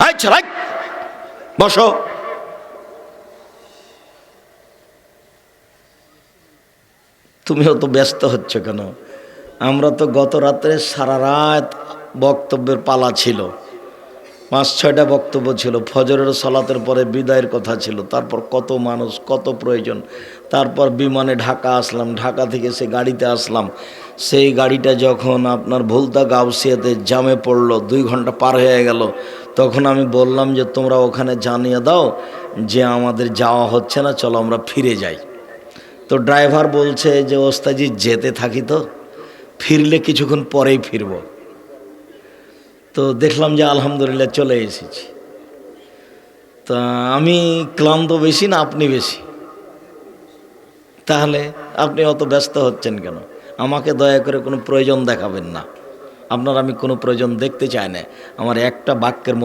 আচ্ছা রাখ, বসো। তুমিও তো ব্যস্ত হচ্ছ কেন? আমরা তো গত রাত্রে সারা রাত বক্তব্যের পালা ছিল, 5-6টা বক্তব্য ছিল। ফজরের সালাতের পরে বিদায়ের কথা ছিল, তারপর কত মানুষ, কত প্রয়োজন, তারপর বিমানে ঢাকা আসলাম, ঢাকা থেকে সে গাড়িতে আসলাম। সেই গাড়িটা যখন আপনার ভুলতা গাউসিয়াতে জামে পড়লো, 2 ঘন্টা পার হয়ে গেল। তখন আমি বললাম যে তোমরা ওখানে জানিয়ে দাও যে আমাদের যাওয়া হচ্ছে না, চলো আমরা ফিরে যাই। তো ড্রাইভার বলছে যে ওস্তাজি যেতে থাকি, তো ফিরলে কিছুক্ষণ পরেই ফিরব। তো দেখলাম যে আলহামদুলিল্লাহ চলে এসেছি। তা আমি ক্লান্ত বেশি না আপনি বেশি? তাহলে আপনি অত ব্যস্ত হচ্ছেন কেন? আমাকে দয়া করে কোনো প্রয়োজন দেখাবেন না। আপনার আমি কোনো প্রয়োজন দেখতে চাই না। আমার একটা বাক্যের